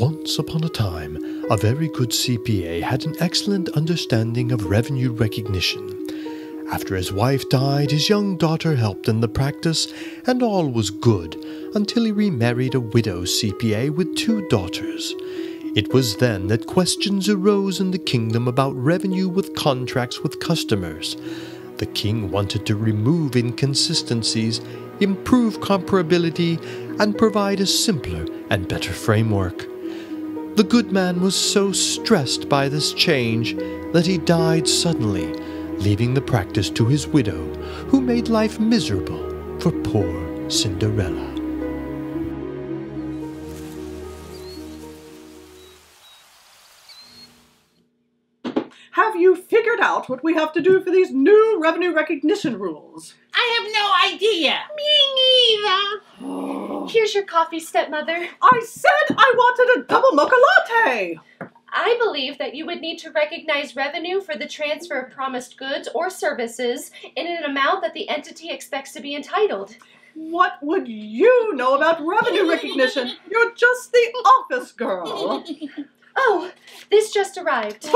Once upon a time, a very good CPA had an excellent understanding of revenue recognition. After his wife died, his young daughter helped in the practice, and all was good until he remarried a widow CPA with 2 daughters. It was then that questions arose in the kingdom about revenue with contracts with customers. The king wanted to remove inconsistencies, improve comparability, and provide a simpler and better framework. The good man was so stressed by this change that he died suddenly, leaving the practice to his widow, who made life miserable for poor Cinderella. Have you figured out what we have to do for these new revenue recognition rules? I have no idea. Me neither. Oh. Here's your coffee, stepmother. I said I wanted a double mocha latte! I believe that you would need to recognize revenue for the transfer of promised goods or services in an amount that the entity expects to be entitled. What would you know about revenue recognition? You're just the office girl. Oh, this just arrived.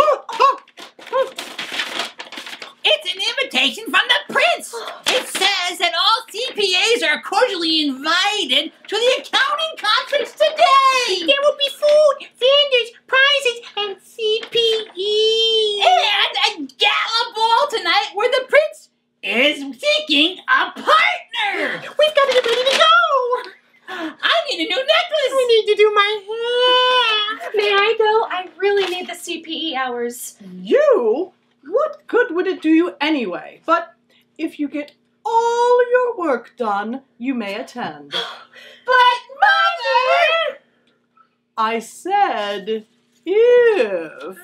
It's an invitation from the prince. It says that all CPAs are cordially invited to the accounting conference today. There will be food, vendors, prizes, and CPE. And a gala ball tonight where the prince is seeking a partner. We've got to get ready to go. I need a new necklace. I need to do my hair. May I go? I really need the CPE hours. You? What good would it do you anyway? But if you get all your work done, you may attend. But, Mother! I said, if.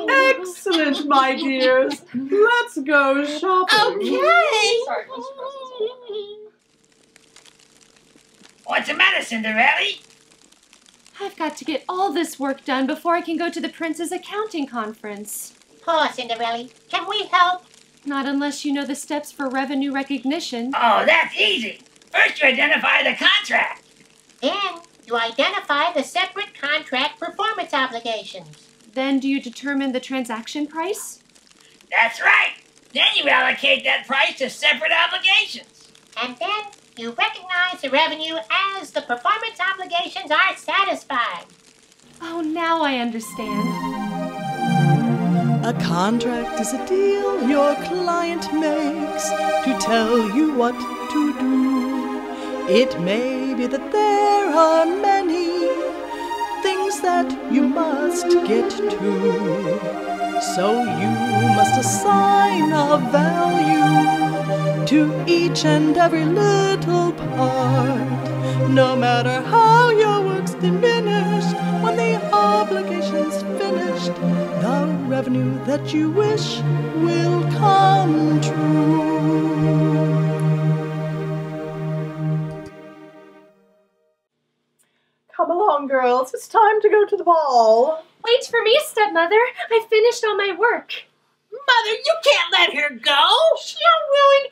Excellent, my dears. Let's go shopping. Okay. What's the matter, Cinderella? I've got to get all this work done before I can go to the prince's accounting conference. Poor Cinderella. Can we help? Not unless you know the steps for revenue recognition. Oh, that's easy. First you identify the contract. Then you identify the separate contract performance obligations. Then do you determine the transaction price? That's right. Then you allocate that price to separate obligations. And then you recognize the revenue as the performance obligations are satisfied. Oh, now I understand. A contract is a deal your client makes to tell you what to do. It may be that there are many things that you must get to. So you must assign a value to each and every little part. No matter how your work's diminished, when the obligation's finished, the revenue that you wish will come true. Come along, girls. It's time to go to the ball. Wait for me, stepmother. I finished all my work. Mother, you can't let her go. She'll ruin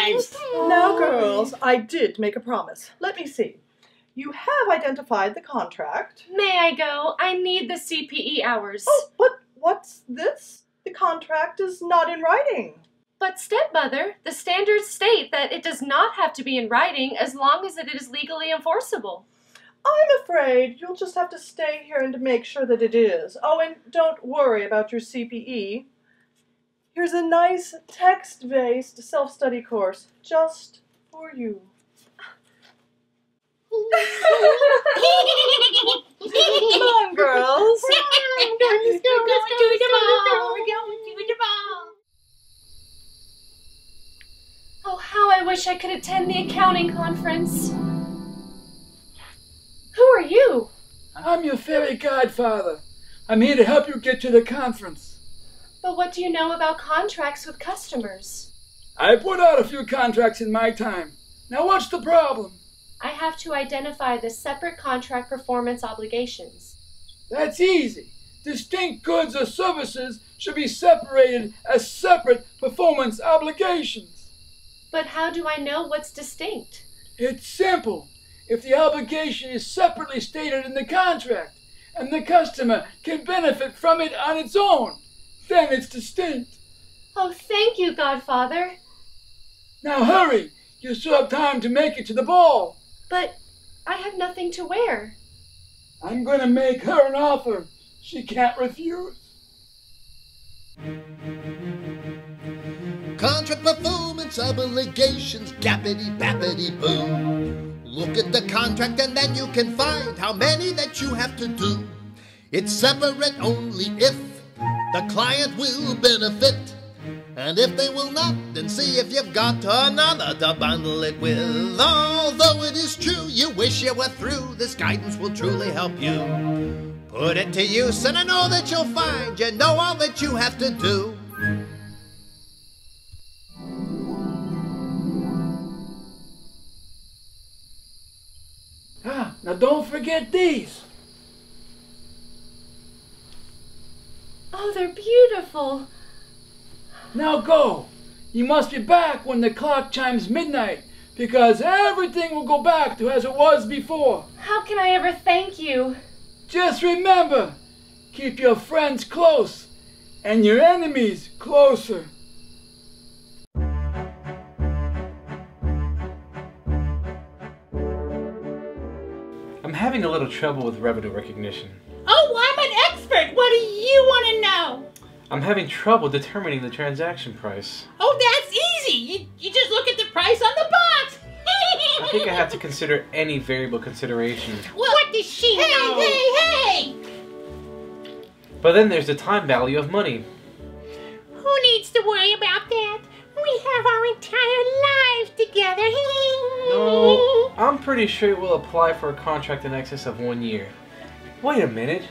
everything. Now, girls, I did make a promise. Let me see. You have identified the contract. May I go? I need the CPE hours. Oh, but what's this? The contract is not in writing. But stepmother, the standards state that it does not have to be in writing as long as it is legally enforceable. I'm afraid you'll just have to stay here and make sure that it is. Oh, and don't worry about your CPE. Here's a nice text-based self-study course just for you. Come on, girls. We're going to the ball. We're going to the ball. Oh, how I wish I could attend the accounting conference. Who are you? I'm your fairy godfather. I'm here to help you get to the conference. But what do you know about contracts with customers? I put out a few contracts in my time. Now what's the problem? I have to identify the separate contract performance obligations. That's easy. Distinct goods or services should be separated as separate performance obligations. But how do I know what's distinct? It's simple. If the obligation is separately stated in the contract, and the customer can benefit from it on its own, then it's distinct. Oh, thank you, Godfather. Now hurry! You still have time to make it to the ball. But I have nothing to wear. I'm going to make her an offer she can't refuse. Contract performance obligations, gappity bappity boom. Look at the contract and then you can find how many that you have to do. It's separate only if the client will benefit. And if they will not, then see if you've got another to bundle it with. Although it is true you wish you were through, this guidance will truly help you. Put it to use and I know that you'll find you know all that you have to do. Now don't forget these. Oh, they're beautiful. Now go. You must be back when the clock chimes midnight, because everything will go back to as it was before. How can I ever thank you? Just remember, keep your friends close and your enemies closer. I'm having a little trouble with revenue recognition. Oh, I'm an expert. What do you want to know? I'm having trouble determining the transaction price. Oh, that's easy. You just look at the price on the box. I think I have to consider any variable consideration. What does she know? Hey! But then there's the time value of money. Who needs to worry about that? We have our entire lives together. No, I'm pretty sure it will apply for a contract in excess of 1 year. Wait a minute.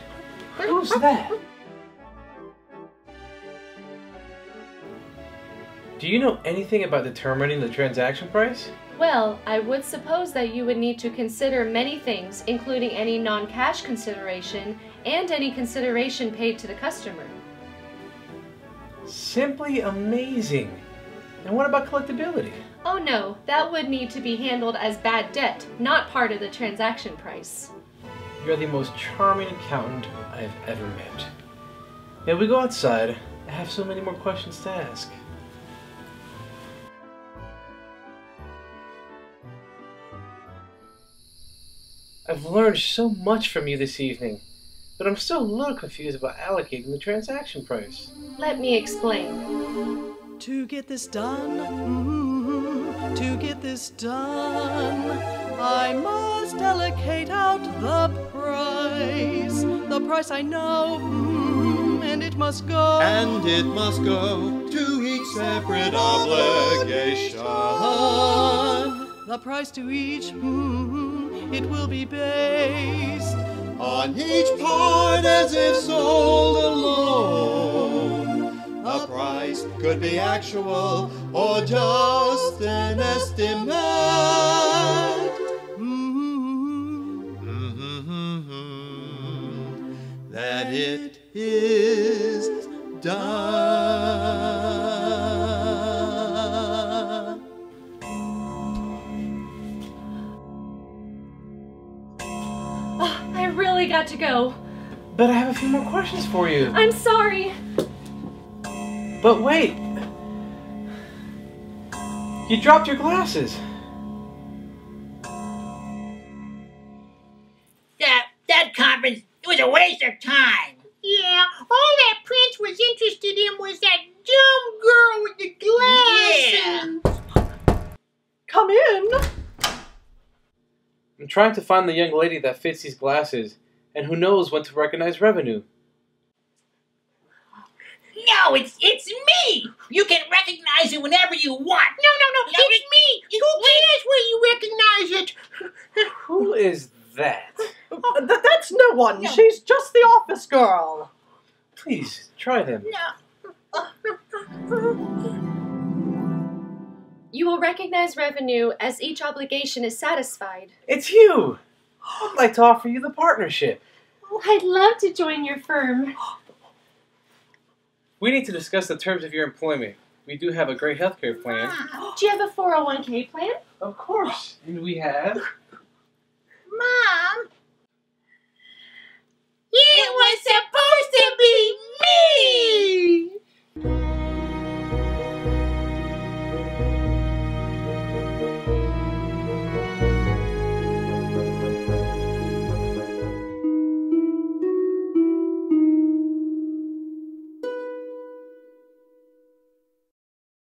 Who's that? Do you know anything about determining the transaction price? Well, I would suppose that you would need to consider many things, including any non-cash consideration and any consideration paid to the customer. Simply amazing. And what about collectability? Oh no, that would need to be handled as bad debt, not part of the transaction price. You're the most charming accountant I have ever met. May we go outside? I have so many more questions to ask. I've learned so much from you this evening, but I'm still a little confused about allocating the transaction price. Let me explain. To get this done, to get this done, I must allocate out the price I know, and it must go. And it must go to each separate obligation. The price to each, it will be based On each part as if sold alone. The price could be actual or just an estimate. That it is done. Oh, I really got to go. But I have a few more questions for you. I'm sorry. But wait! You dropped your glasses! That conference, it was a waste of time. Yeah, all that Prince was interested in was that dumb girl with the glasses. Come in. I'm trying to find the young lady that fits these glasses, and who knows when to recognize revenue. No, it's me. You can recognize it whenever you want. No, it's me. Who cares where you recognize it? Who is that? That's no one. No. She's just the office girl. Please, try them. You will recognize revenue as each obligation is satisfied. It's you! I'd like to offer you the partnership. Oh, I'd love to join your firm. We need to discuss the terms of your employment. we do have a great healthcare plan. Do you have a 401k plan? Of course. And we have